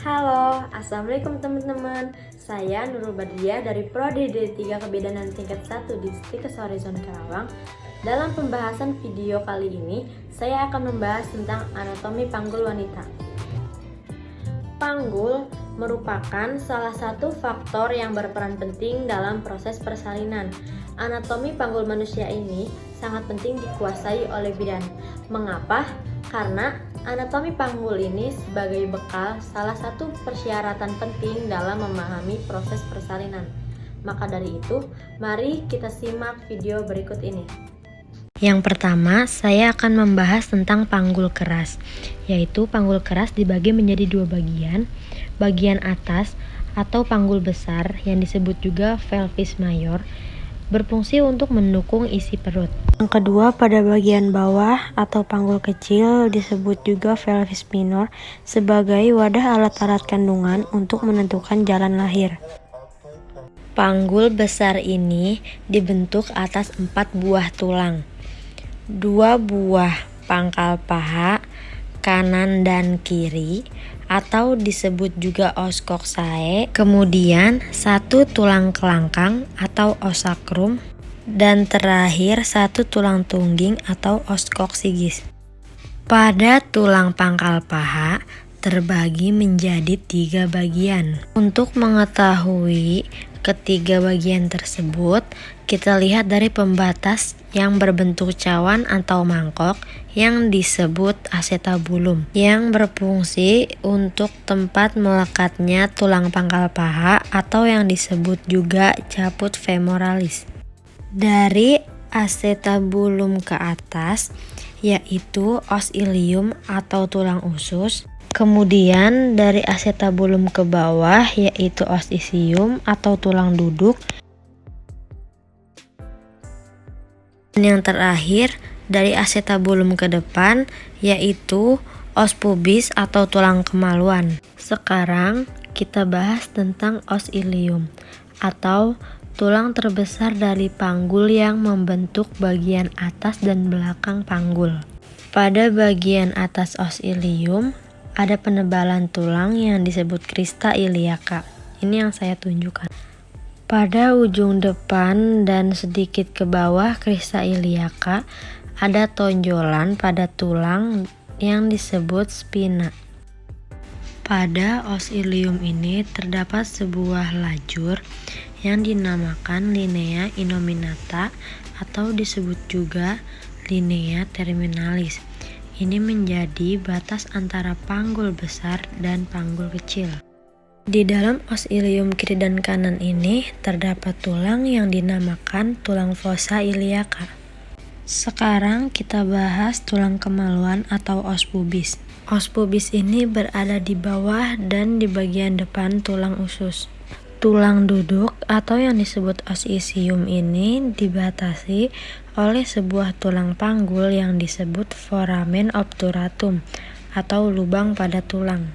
Halo, Assalamualaikum teman-teman. Saya Nurul Badriah dari Prodi D3 Kebidanan tingkat 1 Distrik Kesoreson Karawang. Dalam pembahasan video kali ini, saya akan membahas tentang anatomi panggul wanita. Panggul merupakan salah satu faktor yang berperan penting dalam proses persalinan. Anatomi panggul manusia ini sangat penting dikuasai oleh bidan. Mengapa? Karena anatomi panggul ini sebagai bekal salah satu persyaratan penting dalam memahami proses persalinan. Maka dari itu, mari kita simak video berikut ini. Yang pertama, saya akan membahas tentang panggul keras, yaitu panggul keras dibagi menjadi dua bagian. Bagian atas atau panggul besar yang disebut juga pelvis mayor berfungsi untuk mendukung isi perut. Yang kedua, pada bagian bawah atau panggul kecil disebut juga pelvis minor sebagai wadah alat-alat kandungan untuk menentukan jalan lahir. Panggul besar ini dibentuk atas 4 buah tulang, 2 buah pangkal paha kanan dan kiri atau disebut juga os coccyx, kemudian 1 tulang kelangkang atau os sacrum, dan terakhir 1 tulang tungging atau os coccygeus. Pada tulang pangkal paha terbagi menjadi 3 bagian. Untuk mengetahui ketiga bagian tersebut, kita lihat dari pembatas yang berbentuk cawan atau mangkok yang disebut acetabulum, yang berfungsi untuk tempat melekatnya tulang pangkal paha atau yang disebut juga caput femoralis. Dari acetabulum ke atas yaitu os ilium atau tulang usus, kemudian dari acetabulum ke bawah yaitu os ischium atau tulang duduk, dan yang terakhir dari acetabulum ke depan yaitu os pubis atau tulang kemaluan. Sekarang kita bahas tentang os ilium atau tulang terbesar dari panggul yang membentuk bagian atas dan belakang panggul. Pada bagian atas os ilium ada penebalan tulang yang disebut crista iliaca. Ini yang saya tunjukkan. Pada ujung depan dan sedikit ke bawah crista iliaca ada tonjolan pada tulang yang disebut spina. Pada os ilium ini terdapat sebuah lajur yang dinamakan linea innominata atau disebut juga linea terminalis. Ini menjadi batas antara panggul besar dan panggul kecil. Di dalam os ilium kiri dan kanan ini terdapat tulang yang dinamakan tulang fossa iliaca. Sekarang kita bahas tulang kemaluan atau os pubis. Os pubis ini berada di bawah dan di bagian depan tulang usus. Tulang duduk atau yang disebut os ischium ini dibatasi oleh sebuah tulang panggul yang disebut foramen obturatum atau lubang pada tulang.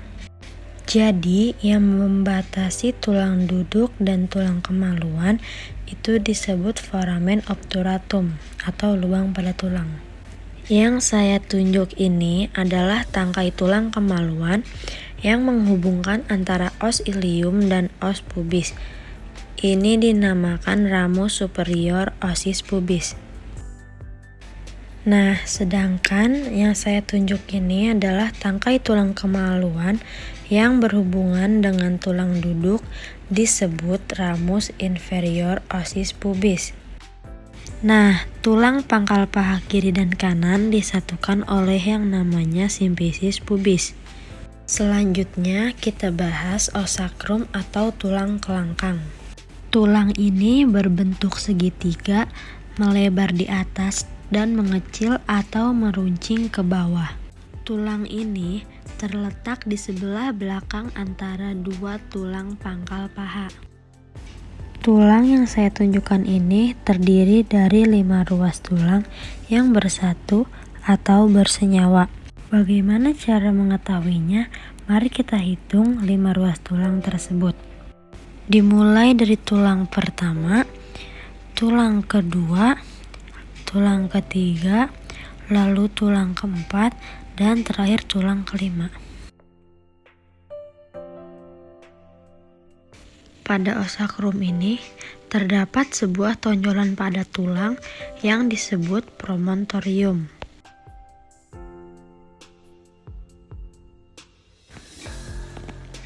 Jadi, yang membatasi tulang duduk dan tulang kemaluan itu disebut foramen obturatum atau lubang pada tulang. Yang saya tunjuk ini adalah tangkai tulang kemaluan yang menghubungkan antara os ilium dan os pubis. Ini dinamakan ramus superior osis pubis. Nah, sedangkan yang saya tunjuk ini adalah tangkai tulang kemaluan yang berhubungan dengan tulang duduk disebut ramus inferior osis pubis. Nah, tulang pangkal paha kiri dan kanan disatukan oleh yang namanya simfisis pubis. Selanjutnya kita bahas os sacrum atau tulang kelangkang. Tulang ini berbentuk segitiga, melebar di atas dan mengecil atau meruncing ke bawah. Tulang ini terletak di sebelah belakang antara 2 tulang pangkal paha. Tulang yang saya tunjukkan ini terdiri dari 5 ruas tulang yang bersatu atau bersenyawa. Bagaimana cara mengetahuinya? Mari kita hitung 5 ruas tulang tersebut. Dimulai dari tulang pertama, tulang kedua, tulang ketiga, lalu tulang keempat, dan terakhir tulang kelima. Pada os sacrum ini terdapat sebuah tonjolan pada tulang yang disebut promontorium.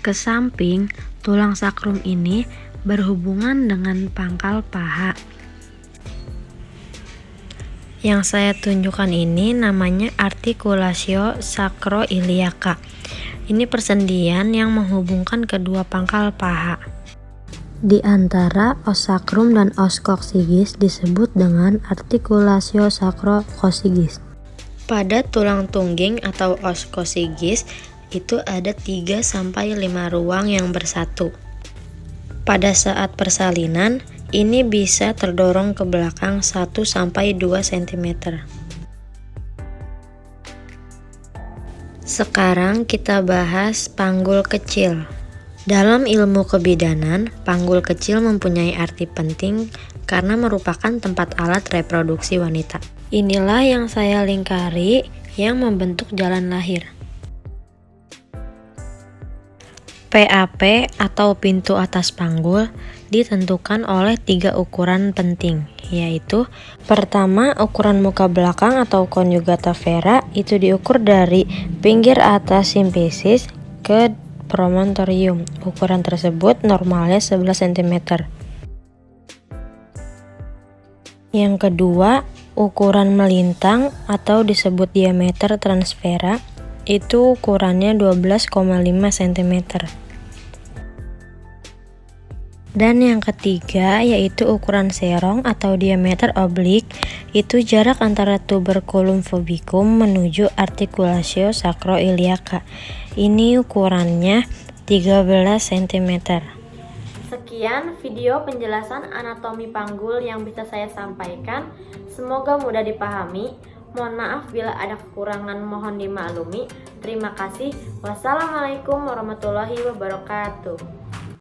Ke samping, tulang sakrum ini berhubungan dengan pangkal paha. Yang saya tunjukkan ini namanya articulatio sacroiliaca. Ini persendian yang menghubungkan kedua pangkal paha. Di antara os sacrum dan os coccygeus disebut dengan articulatio sacrococcygeus. Pada tulang tungging atau os coccygeus itu ada 3-5 ruang yang bersatu. Pada saat persalinan, ini bisa terdorong ke belakang 1-2 cm. Sekarang kita bahas panggul kecil. Dalam ilmu kebidanan, panggul kecil mempunyai arti penting karena merupakan tempat alat reproduksi wanita. Inilah yang saya lingkari yang membentuk jalan lahir. PAP atau pintu atas panggul ditentukan oleh 3 ukuran penting, yaitu pertama, ukuran muka belakang atau conjugata vera itu diukur dari pinggir atas simfisis ke promontorium. Ukuran tersebut normalnya 11 cm. Yang kedua, ukuran melintang atau disebut diameter transvera itu ukurannya 12,5 cm. Dan yang ketiga yaitu ukuran serong atau diameter oblik, itu jarak antara tuberculum fovicum menuju articulatio sacroiliaca. Ini ukurannya 13 cm. Sekian video penjelasan anatomi panggul yang bisa saya sampaikan. Semoga mudah dipahami. Mohon maaf bila ada kekurangan, mohon dimaklumi. Terima kasih. Wassalamualaikum warahmatullahi wabarakatuh.